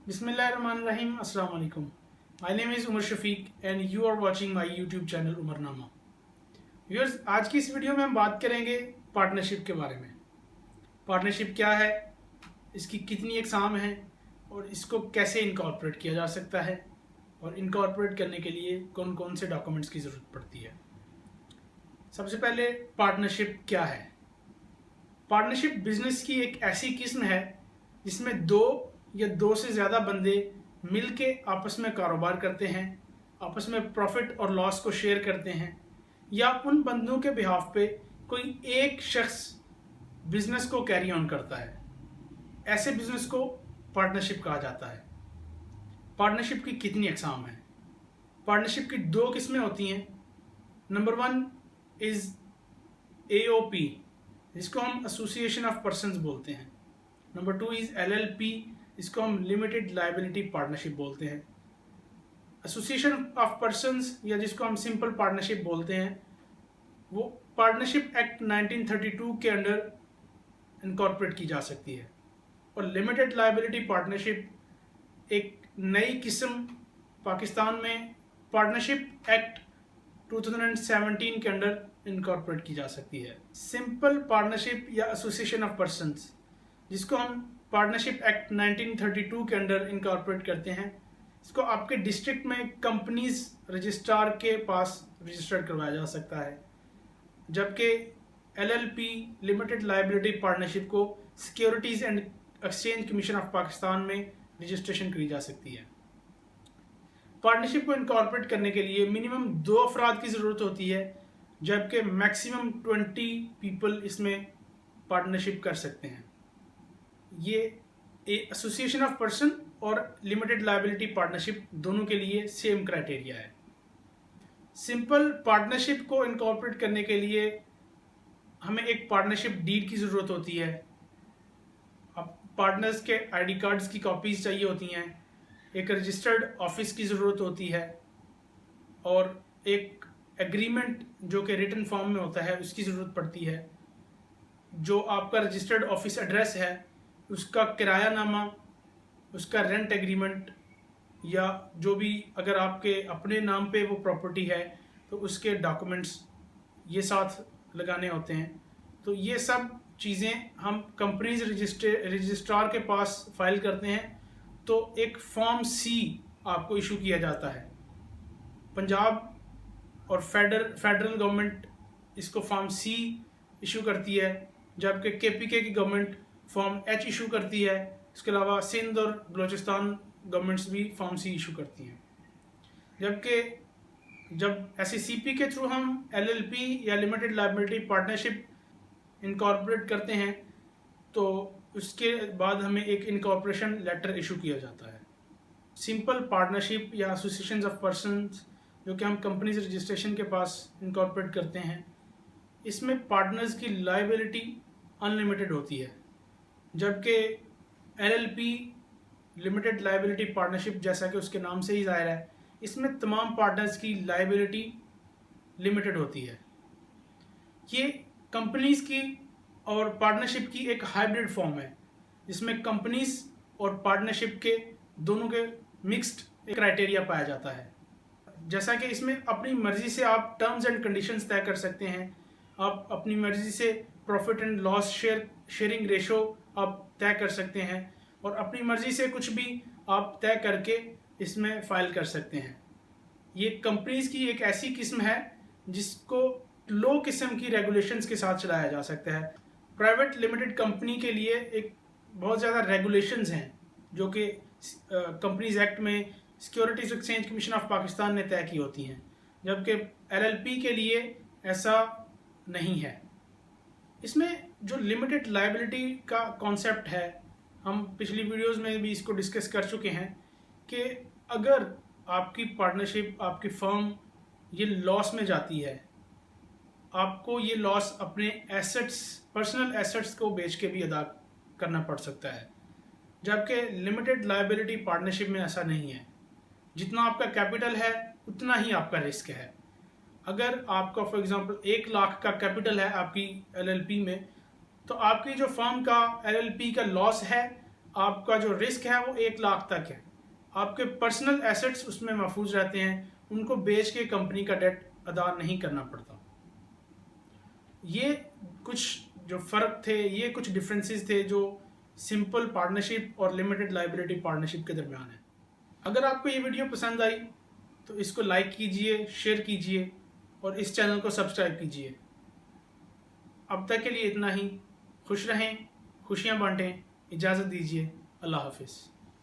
Bismillahirrahmanirrahim. Assalamu alaikum. My name is Umar Shafiq and you are watching my YouTube channel Umarnama. Viewers, आज की इस video में हम बात करेंगे पार्टनरशिप के बारे में। पार्टनरशिप क्या है, इसकी कितनी अक़साम हैं और इसको कैसे इनकॉर्पोरेट किया जा सकता है और इनकॉर्पोरेट करने के लिए कौन कौन से डॉक्यूमेंट्स की ज़रूरत पड़ती है। सबसे पहले पार्टनरशिप क्या है। पार्टनरशिप बिजनेस की एक ऐसी किस्म है जिसमें दो या दो से ज़्यादा बंदे मिल के आपस में कारोबार करते हैं, आपस में प्रॉफिट और लॉस को शेयर करते हैं, या उन बंदों के बिहाफ पे कोई एक शख्स बिजनेस को कैरी ऑन करता है। ऐसे बिजनेस को पार्टनरशिप कहा जाता है। पार्टनरशिप की कितनी अक़साम हैं। पार्टनरशिप की दो किस्में होती हैं। नंबर 1 इज़ AOP, जिसको हम एसोसिएशन ऑफ पर्सनस बोलते हैं। नंबर 2 इज़ LLP, इसको हम लिमिटेड लायबिलिटी पार्टनरशिप बोलते हैं। एसोसिएशन ऑफ पर्सनस या जिसको हम सिंपल पार्टनरशिप बोलते हैं, वो पार्टनरशिप एक्ट 1932 के अंडर इनकॉर्पोरेट की जा सकती है। और लिमिटेड लायबिलिटी पार्टनरशिप एक नई किस्म पाकिस्तान में पार्टनरशिप एक्ट 2017 के अंडर इनकॉर्पोरेट की जा सकती है। सिंपल पार्टनरशिप या एसोसिएशन ऑफ पर्सनस, जिसको हम पार्टनरशिप एक्ट 1932 के अंडर इनकॉर्पोरेट करते हैं, इसको आपके डिस्ट्रिक्ट में कंपनीज रजिस्ट्रार के पास रजिस्टर्ड करवाया जा सकता है। जबकि LLP लिमिटेड लायबिलिटी पार्टनरशिप को securities and exchange commission of Pakistan में रजिस्ट्रेशन करी जा सकती है। पार्टनरशिप को इनकॉर्पोरेट करने के लिए मिनिमम 2 अफराद की ज़रूरत होती है, जबकि मैक्सिमम 20 पीपल इसमें पार्टनरशिप कर सकते हैं। ये एसोसिएशन ऑफ पर्सन और लिमिटेड लायबिलिटी पार्टनरशिप दोनों के लिए सेम क्राइटेरिया है। सिंपल पार्टनरशिप को इनकॉर्पोरेट करने के लिए हमें एक पार्टनरशिप डीड की ज़रूरत होती है। अब पार्टनर्स के ID कार्ड्स की कॉपीज़ चाहिए होती हैं, एक रजिस्टर्ड ऑफिस की ज़रूरत होती है और एक एग्रीमेंट जो कि रिटन फॉर्म में होता है उसकी ज़रूरत पड़ती है। जो आपका रजिस्टर्ड ऑफिस एड्रेस है उसका किरायानामा, उसका रेंट एग्रीमेंट, या जो भी अगर आपके अपने नाम पे वो प्रॉपर्टी है तो उसके डॉक्यूमेंट्स ये साथ लगाने होते हैं। तो ये सब चीज़ें हम कंपनीज रजिस्ट्रार के पास फाइल करते हैं, तो एक फॉर्म C आपको इशू किया जाता है। पंजाब और फेडरल गवर्नमेंट इसको फॉर्म C इशू करती है, जबकि KPK की गवर्नमेंट फॉर्म H इशू करती है। इसके अलावा सिंध और बलूचिस्तान गवर्नमेंट्स भी फॉर्म C इशू करती हैं। जबकि जब SECP के थ्रू हम LLP या लिमिटेड लायबिलिटी पार्टनरशिप इनकॉर्पोरेट करते हैं तो उसके बाद हमें एक इनकॉर्पोरेशन लेटर इशू किया जाता है। सिंपल पार्टनरशिप या एसोसिएशंस ऑफ पर्सनस जो कि हम कंपनीज रजिस्ट्रेशन के पास इनकॉर्पोरेट करते हैं, इसमें पार्टनर्स की लायबिलिटी अनलिमिटेड होती है, जबकि LLP लिमिटेड लायबिलिटी पार्टनरशिप जैसा कि उसके नाम से ही ज़ाहिर है, इसमें तमाम पार्टनर्स की लायबिलिटी लिमिटेड होती है। ये कंपनीज की और पार्टनरशिप की एक हाइब्रिड फॉर्म है, जिसमें कंपनीज और पार्टनरशिप के दोनों के मिक्स्ड क्राइटेरिया पाया जाता है। जैसा कि इसमें अपनी मर्ज़ी से आप टर्म्स एंड कंडीशंस तय कर सकते हैं, आप अपनी मर्ज़ी से profit and loss sharing ratio आप तय कर सकते हैं और अपनी मर्ज़ी से कुछ भी आप तय करके इसमें फ़ाइल कर सकते हैं। ये कंपनीज़ की एक ऐसी किस्म है जिसको लो किस्म की रेगुलेशंस के साथ चलाया जा सकता है। प्राइवेट लिमिटेड कंपनी के लिए एक बहुत ज़्यादा रेगुलेशंस हैं जो कि कंपनीज एक्ट में securities exchange commission of Pakistan ने तय की होती हैं, जबकि LLP के लिए ऐसा नहीं है। इसमें जो लिमिटेड लायबिलिटी का कॉन्सेप्ट है, हम पिछली वीडियोस में भी इसको डिस्कस कर चुके हैं कि अगर आपकी पार्टनरशिप, आपकी फर्म ये लॉस में जाती है, आपको ये लॉस अपने एसेट्स, पर्सनल एसेट्स को बेच के भी अदा करना पड़ सकता है, जबकि लिमिटेड लायबिलिटी पार्टनरशिप में ऐसा नहीं है। जितना आपका कैपिटल है उतना ही आपका रिस्क है। अगर आपका फॉर एग्जांपल 1 लाख का कैपिटल है आपकी LLP में, तो आपकी जो फर्म का LLP का लॉस है आपका जो रिस्क है वो 1 लाख तक है। आपके पर्सनल एसेट्स उसमें महफूज रहते हैं, उनको बेच के कंपनी का डेट अदा नहीं करना पड़ता। ये कुछ जो फ़र्क थे, ये कुछ डिफरेंसेस थे जो सिंपल पार्टनरशिप और लिमिटेड लाइबिलिटी पार्टनरशिप के दरमियान है। अगर आपको ये वीडियो पसंद आई तो इसको लाइक कीजिए, शेयर कीजिए और इस चैनल को सब्सक्राइब कीजिए। अब तक के लिए इतना ही। खुश रहें, खुशियाँ बांटें। इजाज़त दीजिए। अल्लाह हाफिज़।